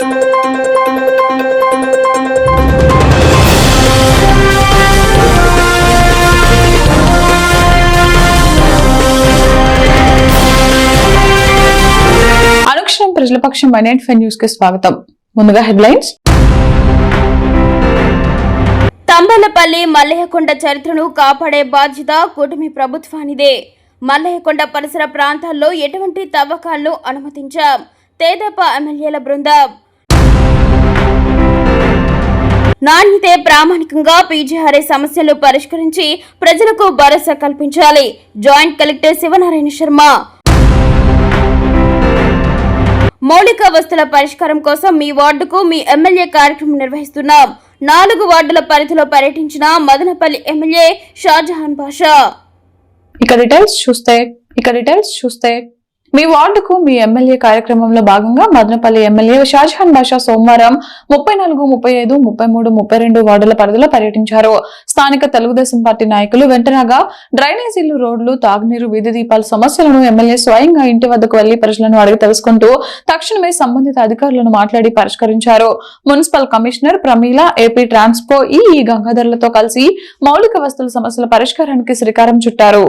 అనుక్షణం ప్రజల పక్షం మైనెట్ న్యూస్ కి స్వాగతం. ముందుగా హెడ్లైన్స్. తంబలపల్లి మల్లయ్యకొండ చరిత్రను కాపాడే బాధ్యత కూటమి ప్రభుత్వానిదే. మల్లయ్యకొండ పరిసర ప్రాంతాల్లో ఎటువంటి తవ్వకాలను అనుమతించాం. తెదేపా ఎమ్మెల్యేల బృందం. నాణ్యతే ప్రామాణికంగా పీజీఆర్ఏ సమస్యలు పరిష్కరించి ప్రజలకు భరోసా కల్పించాలి. Joint collector Sivanarayana Sharma. మౌలిక వస్తువుల పరిష్కారం కోసం మీ వార్డుకు మీ ఎమ్మెల్యే కార్యక్రమం నిర్వహిస్తున్నాం. 4 వార్డుల పరిధిలో పర్యటించిన మదనపల్లి ఎమ్మెల్యే షాజహాన్ బాషా. ఇక డీటెయిల్స్ చూస్తే మీ వార్డుకు మీ ఎమ్మెల్యే కార్యక్రమంలో భాగంగా మదనపల్లి ఎమ్మెల్యే షాజహాన్ బాషా సోమవారం 34, 35, 33, 32 వార్డుల పరిధిలో పర్యటించారు. స్థానిక తెలుగుదేశం పార్టీ నాయకులు వెంటనగా డ్రైనేజీలు, రోడ్లు, తాగునీరు, వీధి దీపాల సమస్యలను ఎమ్మెల్యే స్వయంగా ఇంటి వద్దకు వెళ్లి ప్రజలను అడిగి తెలుసుకుంటూ తక్షణమే సంబంధిత అధికారులను మాట్లాడి పరిష్కరించారు. మున్సిపల్ కమిషనర్ ప్రమీల, ఏపీ ట్రాన్స్పో ఈ గంగాధర్లతో కలిసి మౌలిక వస్తువుల సమస్యల పరిష్కారానికి శ్రీకారం చుట్టారు.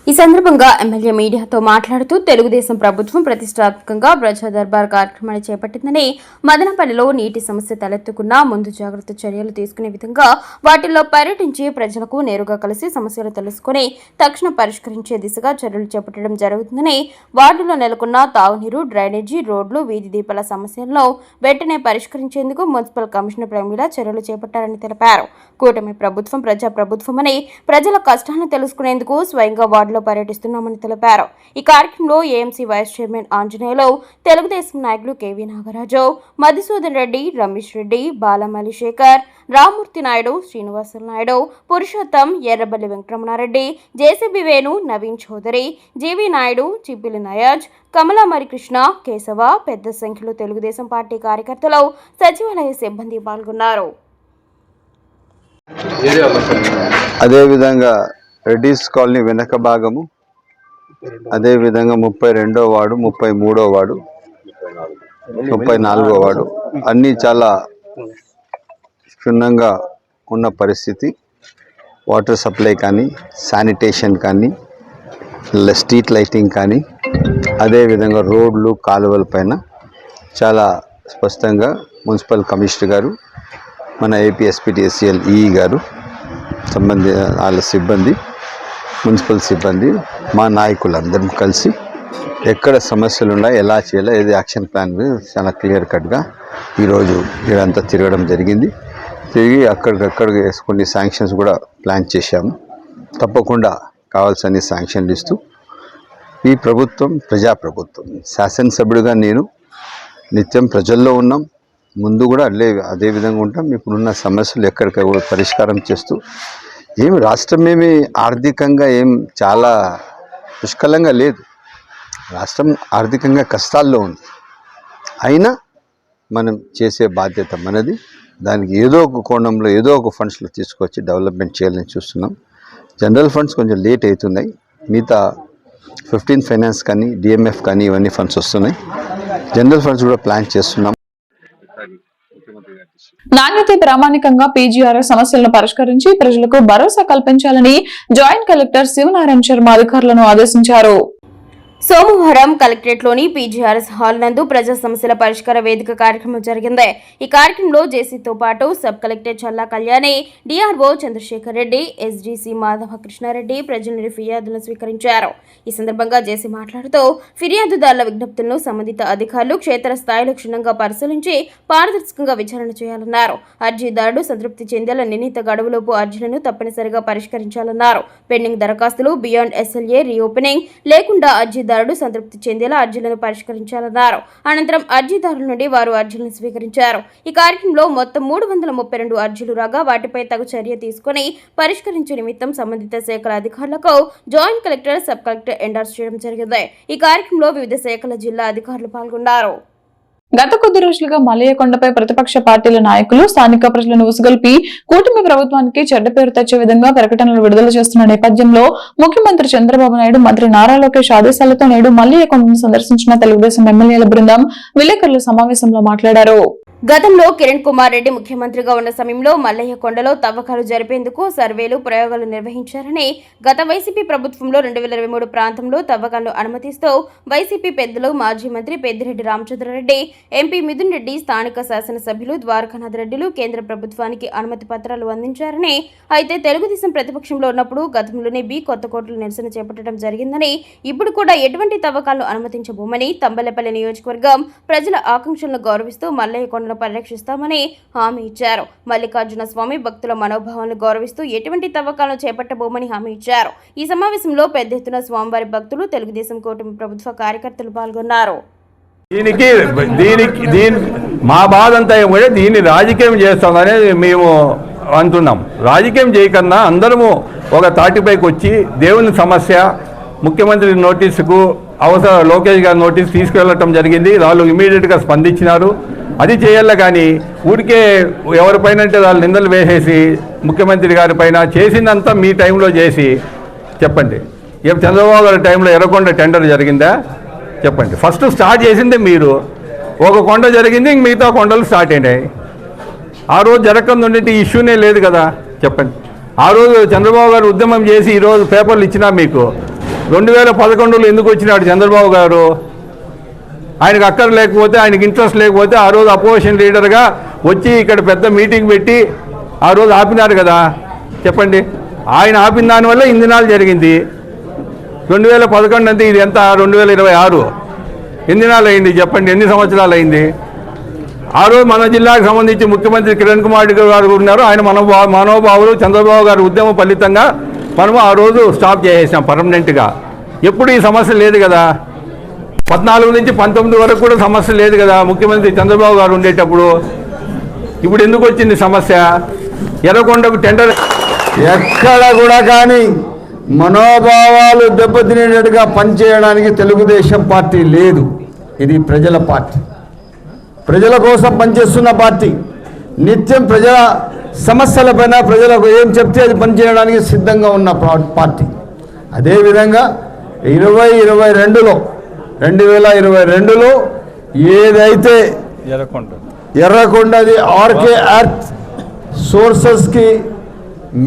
ఈ సందర్భంగా ఎమ్మెల్యే మీడియాతో మాట్లాడుతూ తెలుగుదేశం ప్రభుత్వం ప్రతిష్టాత్మకంగా ప్రజా దర్బార్ కార్యక్రమాన్ని చేపట్టిందని, మదనపల్లిలో నీటి సమస్య తలెత్తుకున్నా ముందు జాగ్రత్త చర్యలు తీసుకునే విధంగా వాటిల్లో పర్యటించి ప్రజలకు నేరుగా కలిసి సమస్యలు తెలుసుకుని తక్షణ పరిష్కరించే దిశగా చర్యలు చేపట్టడం జరుగుతుందని, వార్డులో నెలకొన్న తాగునీరు, డ్రైనేజీ, రోడ్లు, వీధి దీపాల సమస్యలను వెంటనే పరిష్కరించేందుకు మున్సిపల్ కమిషనర్ ప్రమీల చర్యలు చేపట్టారని తెలిపారు. కూటమి ప్రభుత్వం ప్రజా ప్రభుత్వమని, ప్రజల కష్టాలను తెలుసుకునేందుకు స్వయంగా వార్డులో పర్యటిస్తున్నామని తెలిపారు. ఈ కార్యక్రమంలో AMC vice chairman Anjaneyulu, Telugu Desam నాయకులు KV Nagaraju, Madhusudan Reddy, Ramesh Reddy, Balamalli Shekhar, Ramurthy Naidu, Srinivasulu Naidu, Purushottam, Errabelli Venkataramana Reddy, JCB Venu, Naveen Chowdary, GV Naidu, Chippili Nayaz, Kamalamari Krishna, Keshava, పెద్ద సంఖ్యలో తెలుగుదేశం పార్టీ కార్యకర్తలు, సచివాలయ సిబ్బంది పాల్గొన్నారు. అదేవిధంగా రెడ్డిస్ కాలనీ వెనక భాగము, అదేవిధంగా 32వ వార్డు, 33వ వార్డు, 34వ వార్డు అన్నీ చాలా క్షుణ్ణంగా ఉన్న పరిస్థితి. వాటర్ సప్లై కానీ, శానిటేషన్ కానీ, స్ట్రీట్ లైటింగ్ కానీ, అదేవిధంగా రోడ్లు, కాలువల పైన చాలా స్పష్టంగా మున్సిపల్ కమిషనర్ గారు, మన ఏపీఎస్పీటీఎస్సీఎల్ ఈఈ గారు, వాళ్ళ సిబ్బంది, మున్సిపల్ సిబ్బంది, మా నాయకులందరం కలిసి ఎక్కడ సమస్యలు ఉన్నాయి, ఎలా చేయాలో, ఏది యాక్షన్ ప్లాన్ చాలా క్లియర్ కట్గా ఈరోజు ఇదంతా తిరగడం జరిగింది. తిరిగి అక్కడికక్కడ కొన్ని శాంక్షన్స్ కూడా ప్లాన్ చేశాము. తప్పకుండా కావాల్సిన శాంక్షన్లు ఇస్తూ ఈ ప్రభుత్వం ప్రజాప్రభుత్వం, శాసనసభ్యుడిగా నేను నిత్యం ప్రజల్లో ఉన్నాం, ముందు కూడా అదే విధంగా ఉంటాం. ఇప్పుడున్న సమస్యలు ఎక్కడికక్కడ పరిష్కారం చేస్తూ రాష్ట్రమేమి ఆర్థికంగా చాలా పుష్కలంగా లేదు. రాష్ట్రం ఆర్థికంగా కష్టాల్లో ఉంది. అయినా మనం చేసే బాధ్యత మనది. దానికి ఏదో ఒక కోణంలో, ఏదో ఒక ఫండ్స్లో తీసుకొచ్చి డెవలప్మెంట్ చేయాలని చూస్తున్నాం. జనరల్ ఫండ్స్ కొంచెం లేట్ అవుతున్నాయి. మిగతా 15 ఫైనాన్స్ కానీ, డిఎంఎఫ్ కానీ ఇవన్నీ ఫండ్స్ వస్తున్నాయి. జనరల్ ఫండ్స్ కూడా ప్లాన్ చేస్తున్నాం. నాణ్యత ప్రామాణికంగా పీజీఆర్ఏ సమస్యలను పరిష్కరించి ప్రజలకు భరోసా కల్పించాలని జాయింట్ కలెక్టర్ శివనారాయణ శర్మ అధికారులను ఆదేశించారు. సోమవారం కలెక్టరేట్లోని పీజీఆర్ఎస్ హాల్ నందు ప్రజా సమస్యల పరిష్కార వేదిక కార్యక్రమం జరిగింది. ఈ కార్యక్రమంలో జేసీతో పాటు సబ్ కలెక్టర్ చల్లా కళ్యాణి, డిఆర్ఓ చంద్రశేఖర్ రెడ్డి, ఎస్డీసీ మాధవ కృష్ణారెడ్డి ప్రజల నుండి ఫిర్యాదులను స్వీకరించారు. ఈ సందర్భంగా జేసీ మాట్లాడుతూ ఫిర్యాదుదారుల విజ్ఞప్తులను సంబంధిత అధికారులు క్షేత్రస్థాయిలో క్షుణ్ణంగా పరిశీలించి పారదర్శకంగా విచారణ చేయాలన్నారు. అర్జీదారుడు సంతృప్తి చెందేలా నిర్ణీత గడువులోపు అర్జీలను తప్పనిసరిగా పరిష్కరించాలన్నారు. పెండింగ్ దరఖాస్తులు, బియాండ్ ఎస్ఎల్ఏ రీఓపెనింగ్ లేకుండా అర్జీదారుడు సంతృప్తి చెందేలా అర్జీలను పరిష్కరించాలన్నారు. అనంతరం అర్జీదారుల నుండి వారు అర్జీలను స్వీకరించారు. ఈ కార్యక్రమంలో మొత్తం 332 అర్జీలు రాగా వాటిపై తగు చర్య తీసుకుని పరిష్కరించే నిమిత్తం సంబంధిత శాఖల అధికారులకు joint collector, sub collector endorse చేయడం జరిగింది. ఈ కార్యక్రమంలో వివిధ శాఖల జిల్లా అధికారులు పాల్గొన్నారు. గత కొద్ది రోజులుగా మల్లయ్యకొండపై ప్రతిపక్ష పార్టీల నాయకులు స్థానిక ప్రజలను ఉసుగొల్పి కూటమి ప్రభుత్వానికి చెడ్డ పేరు తెచ్చే విధంగా ప్రకటనలు విడుదల చేస్తున్న నేపథ్యంలో ముఖ్యమంత్రి చంద్రబాబు నాయుడు, మంత్రి నారా లోకేష్ ఆదేశాలతో నేడు మల్లయ్యకొండను సందర్శించిన తెలుగుదేశం ఎమ్మెల్యేల బృందం విలేకరుల సమావేశంలో మాట్లాడారు. గతంలో కిరణ్ కుమార్ రెడ్డి ముఖ్యమంత్రిగా ఉన్న సమయంలో మల్లయ్యకొండలో తవ్వకాలు జరిపేందుకు సర్వేలు, ప్రయోగాలు నిర్వహించారని, గత వైసీపీ ప్రభుత్వంలో 2023 ప్రాంతంలో తవ్వకాలను అనుమతిస్తూ వైసీపీ పెద్దలు మాజీ మంత్రి పెద్దిరెడ్డి రామచంద్రారెడ్డి, ఎంపీ మిథున్ రెడ్డి, స్థానిక శాసనసభ్యులు ద్వారకానాథ్ రెడ్డిలు కేంద్ర ప్రభుత్వానికి అనుమతి పత్రాలు అందించారని, అయితే తెలుగుదేశం ప్రతిపక్షంలో ఉన్నప్పుడు గతంలోనే కొత్తకోటలో నిరసన చేపట్టడం జరిగిందని, ఇప్పుడు కూడా ఎటువంటి తవ్వకాలను అనుమతించబోమని, తంబలపల్లి నియోజకవర్గం ప్రజల ఆకాంక్షలను గౌరవిస్తూ మల్లయ్యకొండ పరిరక్షిస్తామని హామీ ఇచ్చారు. మల్లికార్జున స్వామి భక్తుల మనోభావాలను గౌరవిస్తూ ఎటువంటి తవ్వకాలను చేపట్టబోమని హామీ ఇచ్చారు. ఈ సమావేశంలో పెద్ద ఎత్తున స్వామివారి భక్తులు, తెలుగుదేశం కూటమి ప్రభుత్వ కార్యకర్తలు పాల్గొన్నారు. మా బాధ అంతా కూడా దీన్ని రాజకీయం చేస్తామనేది మేము అంటున్నాం. రాజకీయం చేయకన్నా అందరము ఒక తాటిపైకి వచ్చి దేవుని సమస్య ముఖ్యమంత్రి నోటీసుకు అవసరం లోకేష్ గారి నోటీస్ తీసుకెళ్లటం జరిగింది. వాళ్ళు ఇమీడియట్గా స్పందించినారు. అది చేయాలి కానీ ఊరికే ఎవరిపైన అంటే వాళ్ళు నిందలు వేసేసి ముఖ్యమంత్రి గారి పైన చేసిందంతా మీ టైంలో చేసి చెప్పండి. చంద్రబాబు గారి టైంలో ఎర్రకొండ టెండర్ జరిగిందా చెప్పండి. ఫస్ట్ స్టార్ట్ చేసిందే మీరు. ఒక కొండ జరిగింది, మిగతా కొండలు స్టార్ట్ అయినాయి. ఆ రోజు జరగకుండా ఉండే ఇష్యూనే లేదు కదా చెప్పండి. ఆ రోజు చంద్రబాబు గారు ఉద్యమం చేసి ఈరోజు పేపర్లు ఇచ్చినా మీకు 2011లో ఎందుకు వచ్చినాడు చంద్రబాబు గారు? ఆయనకు అక్కర లేకపోతే, ఆయనకి ఇంట్రెస్ట్ లేకపోతే ఆ రోజు అపోజిషన్ లీడర్గా వచ్చి ఇక్కడ పెద్ద మీటింగ్ పెట్టి ఆ రోజు ఆపినారు కదా చెప్పండి. ఆయన ఆపిన దానివల్ల ఇన్ని దినాలు జరిగింది. 2011 అంటే ఇది ఎంత? 2026 ఎన్ని దినాలు అయింది చెప్పండి? ఎన్ని సంవత్సరాలు అయింది? ఆ రోజు మన జిల్లాకు సంబంధించి ముఖ్యమంత్రి కిరణ్ కుమార్ రెడ్డి గారు ఉన్నారు. ఆయన మనోభావులు చంద్రబాబు గారి ఉద్యమం ఫలితంగా మనము ఆ రోజు స్టాప్ చేసేసాం పర్మనెంట్గా. ఎప్పుడు ఈ సమస్య లేదు కదా. 14 నుంచి 19 వరకు కూడా సమస్య లేదు కదా ముఖ్యమంత్రి చంద్రబాబు గారు ఉండేటప్పుడు. ఇప్పుడు ఎందుకు వచ్చింది సమస్య? ఎర్రకొండకు టెండర్ ఎక్కడ కూడా కానీ మనోభావాలు దెబ్బతినేటట్టుగా పనిచేయడానికి తెలుగుదేశం పార్టీ లేదు. ఇది ప్రజల పార్టీ, ప్రజల కోసం పనిచేస్తున్న పార్టీ. నిత్యం ప్రజల సమస్యలపైన ప్రజలకు ఏం చెప్తే అది పనిచేయడానికి సిద్ధంగా ఉన్న పార్టీ. అదేవిధంగా 2022లో ఏదైతే ఎర్రకొండది ఆర్కే ఎర్త్ సోర్సెస్కి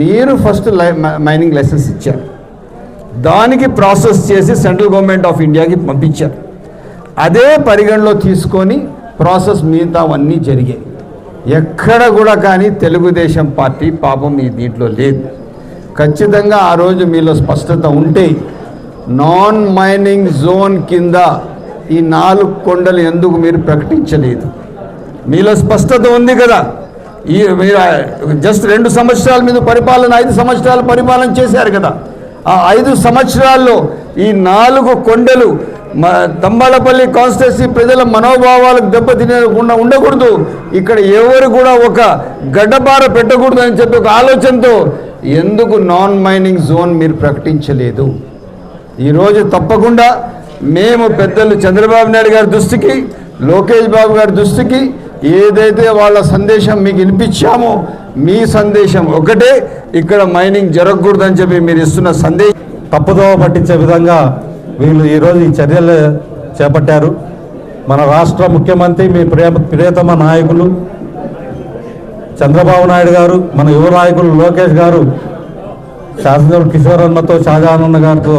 మీరు ఫస్ట్ మైనింగ్ లైసెన్స్ ఇచ్చారు. దానికి ప్రాసెస్ చేసి సెంట్రల్ గవర్నమెంట్ ఆఫ్ ఇండియాకి పంపించారు. అదే పరిగణలో తీసుకొని ప్రాసెస్ మిగతావన్నీ జరిగాయి. ఎక్కడ కూడా కానీ తెలుగుదేశం పార్టీ పాపం ఈ దీంట్లో లేదు. ఖచ్చితంగా ఆ రోజు మీలో స్పష్టత ఉంటే నాన్ మైనింగ్ జోన్ కింద ఈ 4 కొండలు ఎందుకు మీరు ప్రకటించలేదు? మీలో స్పష్టత ఉంది కదా. మీరు జస్ట్ 2 సంవత్సరాల మీద పరిపాలన, 5 సంవత్సరాలు పరిపాలన చేశారు కదా. ఆ 5 సంవత్సరాల్లో ఈ 4 కొండలు తంబాలపల్లి కాన్స్టిట్యున్సీ ప్రజల మనోభావాలకు దెబ్బతినకుండా ఉండకూడదు, ఇక్కడ ఎవరు కూడా ఒక గడ్డపార పెట్టకూడదు అని చెప్పి ఒక ఆలోచనతో ఎందుకు నాన్ మైనింగ్ జోన్ మీరు ప్రకటించలేదు? ఈరోజు తప్పకుండా మేము పెద్దలు చంద్రబాబు నాయుడు గారి దృష్టికి, లోకేష్ బాబు గారి దృష్టికి ఏదైతే వాళ్ళ సందేశం మీకు వినిపించామో మీ సందేశం ఒకటే, ఇక్కడ మైనింగ్ జరగకూడదని చెప్పి మీరు ఇస్తున్న సందేశం తప్పుదోవ పట్టించే విధంగా వీళ్ళు ఈరోజు ఈ చర్యలు చేపట్టారు. మన రాష్ట్ర ముఖ్యమంత్రి, మీ ప్రియతమ నాయకులు చంద్రబాబు నాయుడు గారు, మన యువ నాయకులు లోకేష్ గారు శాసనసభ్యులు కిషోర్ అన్నతో, షాజహాన్ గారితో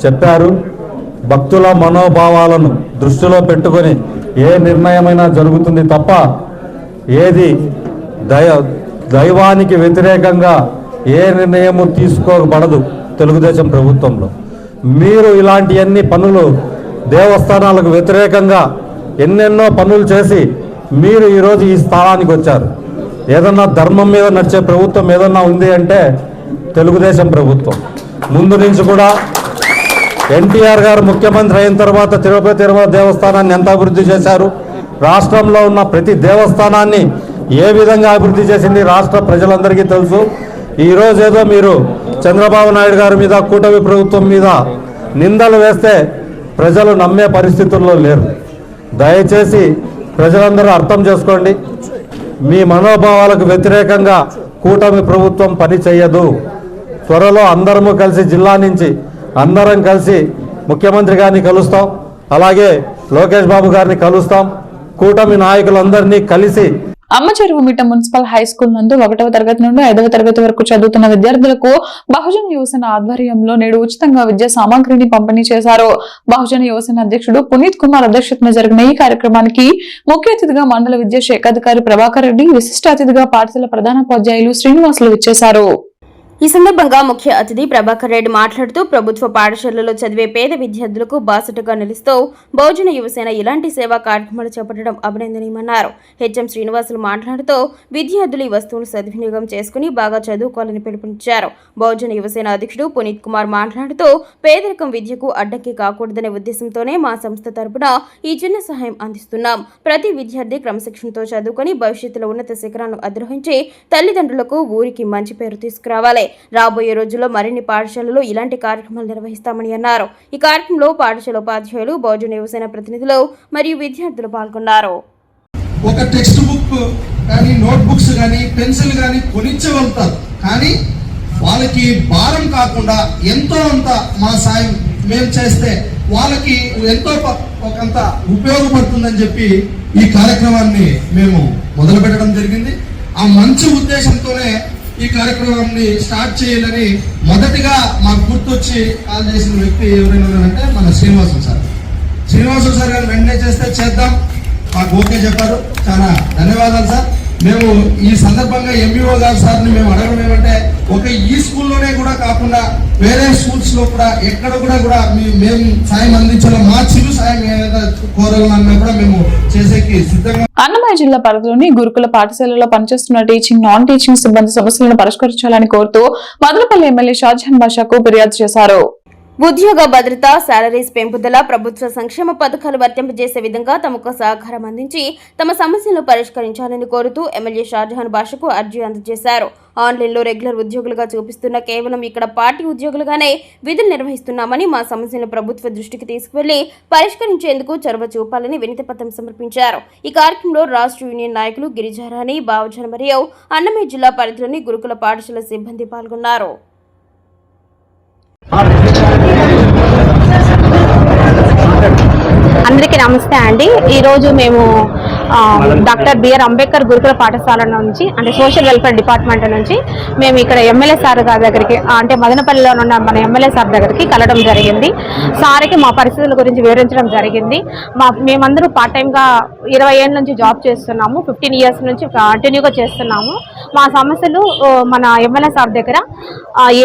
చెప్పారు. భక్తుల మనోభావాలను దృష్టిలో పెట్టుకొని ఏ నిర్ణయమైనా జరుగుతుంది తప్ప ఏది దైవానికి వ్యతిరేకంగా ఏ నిర్ణయము తీసుకోబడదు తెలుగుదేశం ప్రభుత్వంలో. మీరు ఇలాంటి పనులు దేవస్థానాలకు వ్యతిరేకంగా ఎన్నెన్నో పనులు చేసి మీరు ఈరోజు ఈ స్థానానికి వచ్చారు. ఏదన్నా ధర్మం మీద నడిచే ప్రభుత్వం ఏదన్నా ఉంది అంటే తెలుగుదేశం ప్రభుత్వం. ముందు నుంచి కూడా ఎన్టీఆర్ గారు ముఖ్యమంత్రి అయిన తర్వాత తిరుపతి దేవస్థానాన్ని ఎంత అభివృద్ధి చేశారు, రాష్ట్రంలో ఉన్న ప్రతి దేవస్థానాన్ని ఏ విధంగా అభివృద్ధి చేసింది రాష్ట్ర ప్రజలందరికీ తెలుసు. ఈరోజు ఏదో మీరు చంద్రబాబు నాయుడు గారి మీద, కూటమి ప్రభుత్వం మీద నిందలు వేస్తే ప్రజలు నమ్మే పరిస్థితుల్లో లేరు. దయచేసి ప్రజలందరూ అర్థం చేసుకోండి. మీ మనోభావాలకు వ్యతిరేకంగా కూటమి ప్రభుత్వం పని చేయదు. త్వరలో అందరము కలిసి జిల్లా నుంచి అందరం కలిసి ముఖ్యమంత్రి గారిని కలుస్తాం, అలాగే లోకేష్ బాబు గారిని కలుస్తాం. కూటమి నాయకులందరినీ కలిసి అమ్మచెరువుమిట్ట మున్సిపల్ హై స్కూల్ నందు 1వ తరగతి నుండి 5వ తరగతి వరకు చదువుతున్న విద్యార్థులకు బహుజన యువసేన ఆధ్వర్యంలో నేడు ఉచితంగా విద్యా సామాగ్రిని పంపిణీ చేశారు. బహుజన యువసేన అధ్యక్షుడు పునీత్ కుమార్ అధ్యక్షతన జరిగిన ఈ కార్యక్రమానికి ముఖ్య అతిథిగా మండల విద్యా శాఖ అధికారి ప్రభాకర్ రెడ్డి, విశిష్ట అతిథిగా పాఠశాల ప్రధానోపాధ్యాయులు శ్రీనివాసులు విచ్చేశారు. ఈ సందర్భంగా ముఖ్య అతిథి ప్రభాకర్ రెడ్డి మాట్లాడుతూ ప్రభుత్వ పాఠశాలల్లో చదివే పేద విద్యార్థులకు బాసటగా నిలుస్తూ బహుజన యువసేన ఇలాంటి సేవా కార్యక్రమాలు చేపట్టడం అభినందనీయమన్నారు. హెచ్ఎం శ్రీనివాసులు మాట్లాడుతూ విద్యార్థులు ఈ వస్తువును సద్వినియోగం చేసుకుని బాగా చదువుకోవాలని పిలుపునిచ్చారు. బహుజన యువసేన అధ్యక్షుడు పునీత్ కుమార్ మాట్లాడుతూ పేదరికం విద్యకు అడ్డంకి కాకూడదనే ఉద్దేశంతోనే మా సంస్థ తరపున ఈ చిన్న సహాయం అందిస్తున్నాం. ప్రతి విద్యార్థి క్రమశిక్షణతో చదువుకొని భవిష్యత్తులో ఉన్నత శిఖరాలను అధిరోహించి తల్లిదండ్రులకు ఊరికి మంచి పేరు తీసుకురావాలి. రాబోయే రోజుల్లో మరిన్ని పాఠశాలలు ఇలాంటి కార్యక్రమాలు నిర్వహిస్తామని అన్నారు. ఈ కార్యక్రమంలో పాఠశాల ఉపాధ్యాయులు, బహుజన యువసేన ప్రతినిధులు మరియు విద్యార్థులు పాల్గొన్నారు. ఒక టెక్స్ట్ బుక్ కానీ, నోట్ బుక్స్ కానీ, పెన్సిల్ కానీ కొనిచ్చేవెళ్తారు. కానీ వాళ్ళకి భారం కాకుండా ఎంతో అంత మా సాయం మేము చేస్తే వాళ్ళకి ఎంతో ఒకంత ఉపయోగపడుతుందని చెప్పి ఈ కార్యక్రమాన్ని మేము మొదలు పెట్టడం జరిగింది. ఆ మంచి ఉద్దేశంతోనే ఈ కార్యక్రమాన్ని స్టార్ట్ చేయాలని మొదటిగా మాకు గుర్తొచ్చి కాల్ చేసిన వ్యక్తి ఎవరైనా ఉన్నారంటే మన శ్రీనివాసులు సార్ గారు వెంటనే చేస్తే చేద్దాం, మాకు ఓకే చెప్పారు. చాలా ధన్యవాదాలు సార్. మేము ఈ సందర్భంగా ఎంఈఓ గారు సార్ని మేము అడగడం ఏమంటే, ఒక ఈ స్కూల్లోనే కూడా కాకుండా వేరే స్కూల్స్ లో కూడా ఎక్కడ కూడా మేము సాయం అందించాలి, మా చిరు సాయం ఏదైనా కోరాలన్నా కూడా మేము చేసేకి సిద్ధంగా. అన్నమయ్య జిల్లా పరిధిలోని గురుకుల పాఠశాలలో పనిచేస్తున్న టీచింగ్, నాన్ టీచింగ్ సిబ్బంది సమస్యలను పరిష్కరించాలని కోరుతూ మదనపల్లి ఎమ్మెల్యే షాజహాన్ బాషాకు ఫిర్యాదు చేశారు. ఉద్యోగ భద్రత, శాలరీస్ పెంపుదల, ప్రభుత్వ సంక్షేమ పథకాలు వర్తింపజేసే విధంగా తమకు సహకారం అందించి తమ సమస్యలను పరిష్కరించాలని కోరుతూ ఎమ్మెల్యే షాజహాన్ బాషాకు అర్జీ అందజేశారు. ఆన్లైన్లో రెగ్యులర్ ఉద్యోగులుగా చూపిస్తున్న కేవలం ఇక్కడ పార్టీ ఉద్యోగులుగానే విధులు నిర్వహిస్తున్నామని, మా సమస్యలను ప్రభుత్వ దృష్టికి తీసుకువెళ్లి పరిష్కరించేందుకు చొరవ చూపాలని వినతిపత్రం సమర్పించారు. ఈ కార్యక్రమంలో రాష్ట్ర యూనియన్ నాయకులు గిరిజారాణి, బావజన మరియు అన్నమయ్య జిల్లా పరిధిలోని గురుకుల పాఠశాల సిబ్బంది పాల్గొన్నారు. అందరికీ నమస్తే అండి. ఈరోజు మేము డాక్టర్ బిఆర్ అంబేద్కర్ గురుకుల పాఠశాల నుంచి, అంటే సోషల్ వెల్ఫేర్ డిపార్ట్మెంట్ నుంచి మేము ఇక్కడ ఎమ్మెల్యే సార్ గారి దగ్గరికి, అంటే మదనపల్లిలో ఉన్న మన ఎమ్మెల్యే సార్ దగ్గరికి కలవడం జరిగింది. సార్కి మా పరిస్థితుల గురించి వివరించడం జరిగింది. మేమందరూ పార్ట్ టైంగా 20 ఏళ్ళ నుంచి జాబ్ చేస్తున్నాము, 15 ఇయర్స్ నుంచి కంటిన్యూగా చేస్తున్నాము. మా సమస్యలు మన ఎమ్మెల్యే సార్ దగ్గర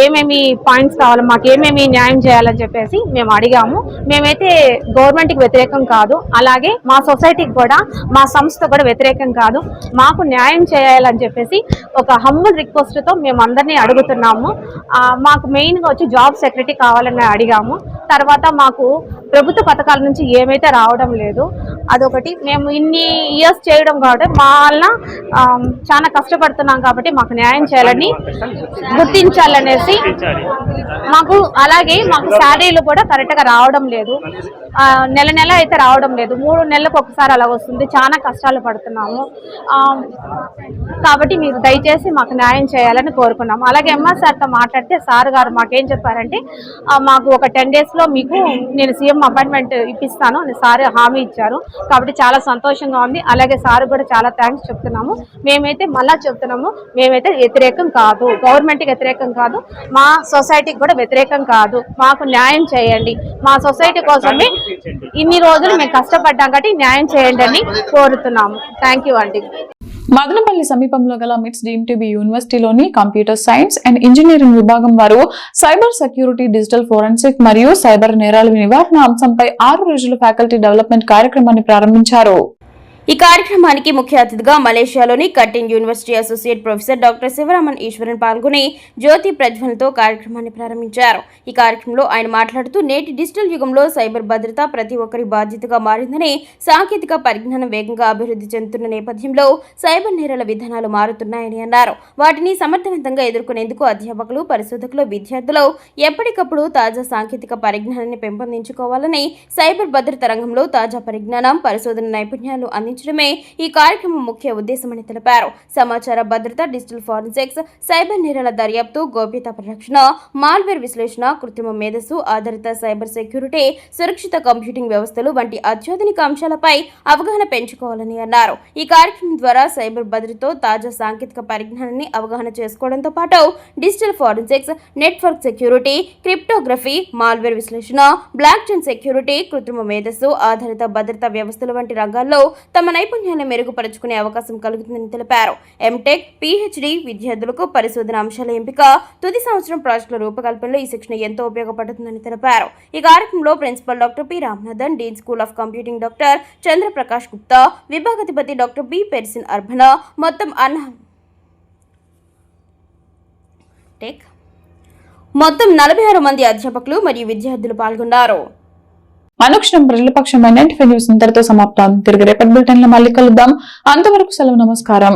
ఏమేమి పాయింట్స్ కావాలో, మాకు ఏమేమి న్యాయం చేయాలని చెప్పేసి మేము అడిగాము. మేమైతే గవర్నమెంట్కి వ్యతిరేకం కాదు, అలాగే మా సొసైటీకి కూడా, మా సంస్థ కూడా వ్యతిరేకం కాదు. మాకు న్యాయం చేయాలని చెప్పేసి ఒక హంబుల్ రిక్వెస్ట్తో మేము అందరినీ అడుగుతున్నాము. మాకు మెయిన్గా వచ్చి జాబ్ సెక్యూరిటీ కావాలని అడిగాము. తర్వాత మాకు ప్రభుత్వ పథకాల నుంచి ఏమైతే రావడం లేదు, అదొకటి. మేము ఇన్ని ఇయర్స్ చేయడం కాబట్టి మా వల్ల చాలా కష్టపడుతున్నాం కాబట్టి మాకు న్యాయం చేయాలని, గుర్తించాలనేసి మాకు, అలాగే మాకు శాలరీలు కూడా కరెక్ట్గా రావడం లేదు. నెల అయితే రావడం లేదు, 3 నెలలకు ఒకసారి అలా వస్తుంది. చాలా కష్టాలు పడుతున్నాము. కాబట్టి మీరు దయచేసి మాకు న్యాయం చేయాలని కోరుకున్నాము. అలాగే ఎంఆర్ సార్తో మాట్లాడితే సార్ గారు మాకేం చెప్పారంటే, మాకు ఒక 10 డేస్లో మీకు నేను సీఎం అపాయింట్మెంట్ ఇప్పిస్తాను అని సార్ హామీ ఇచ్చారు. కాబట్టి చాలా సంతోషంగా ఉంది. అలాగే సార్ కూడా చాలా థ్యాంక్స్ చెప్తున్నాము. మేమైతే మళ్ళా చెప్తున్నాము, మేమైతే వ్యతిరేకం కాదు, గవర్నమెంట్కి వ్యతిరేకం కాదు, మా సొసైటీకి కూడా వ్యతిరేకం కాదు. మాకు న్యాయం చేయండి, మా సొసైటీ కోసమే ఇన్ని రోజులు మేము కష్టపడ్డాం కాబట్టి న్యాయం చేయండి అని కోరుతున్నాము. థ్యాంక్ యూ అండి. మదనపల్లి సమీపంలో గల మిట్స్ డీమ్టీబీ యూనివర్సిటీలోని కంప్యూటర్ సైన్స్ అండ్ ఇంజనీరింగ్ విభాగం వారు సైబర్ సెక్యూరిటీ, డిజిటల్ ఫోరెన్సిక్ మరియు సైబర్ నేరాల నివారణ అంశంపై 6 రోజుల ఫ్యాకల్టీ డెవలప్మెంట్ కార్యక్రమాన్ని ప్రారంభించారు. ఈ కార్యక్రమానికి ముఖ్య అతిథిగా మలేషియాలోని Curtin university associate professor doctor Sivaraman Eswaran పాల్గొని జ్యోతి ప్రజ్వలనతో కార్యక్రమాన్ని ప్రారంభించారు. ఈ కార్యక్రమంలో ఆయన మాట్లాడుతూ, నేటి డిజిటల్ యుగంలో సైబర్ భద్రత ప్రతి ఒక్కరి బాధ్యతగా మారిందని, సాంకేతిక పరిజ్ఞానం వేగంగా అభివృద్ధి చెందుతున్న నేపథ్యంలో సైబర్ నేరాల విధానాలు మారుతున్నాయని అన్నారు. వాటిని సమర్థవంతంగా ఎదుర్కొనేందుకు అధ్యాపకులు, పరిశోధకులు, విద్యార్థులు ఎప్పటికప్పుడు తాజా సాంకేతిక పరిజ్ఞానాన్ని పెంపొందించుకోవాలని, సైబర్ భద్రత రంగంలో తాజా పరిజ్ఞానం, పరిశోధన నైపుణ్యాలు అందించాలని నిర్వహించడమే ఈ కార్యక్రమం ముఖ్య ఉద్దేశమని తెలిపారు. సమాచార భద్రత, డిజిటల్ ఫారెన్సిక్స్, సైబర్ నేరాల దర్యాప్తు, గోప్యతా పరిరక్షణ, మాల్వేర్ విశ్లేషణ, కృత్రిమ మేధస్సు ఆధారిత సైబర్ సెక్యూరిటీ, సురక్షిత కంప్యూటింగ్ వ్యవస్థలు వంటి అత్యాధునిక అంశాలపై అవగాహన పెంచుకోవాలని అన్నారు. ఈ కార్యక్రమం ద్వారా సైబర్ భద్రతతో తాజా సాంకేతిక పరిజ్ఞానాన్ని అవగాహన చేసుకోవడంతో పాటు digital forensics, network security, cryptography, malware విశ్లేషణ, బ్లాక్ చైన్ సెక్యూరిటీ, కృత్రిమ మేధస్సు ఆధారిత భద్రతా వ్యవస్థల వంటి రంగాల్లో తమ నైపుణ్యాన్ని మెరుగుపరుచుకునే అవకాశం కలుగుతుందని తెలిపారు. ఎంటెక్, పిహెచ్డి విద్యార్థులకు పరిశోధన అంశాల ఎంపిక, తుది సంవత్సరం ప్రాజెక్టుల రూపకల్పనలో ఈ శిక్షణ ఎంతో ఉపయోగపడుతుందని తెలిపారు. ఈ కార్యక్రమంలో principal doctor P Ramanathan, dean school of computing doctor Chandraprakash Gupta, విభాగాధిపతి డాక్టర్ బి పెర్సిన్ అర్బన, మొత్తం 46 మంది అధ్యాపకులు మరియు విద్యార్థులు పాల్గొన్నారు. అనుక్షణం ప్రజల పక్షమైన న్యూస్ ఇంతటితో సమాప్తం. తిరిగి రేపటి బులెటిన్ లో మళ్ళీ కలుద్దాం. అంతవరకు సెలవు. నమస్కారం.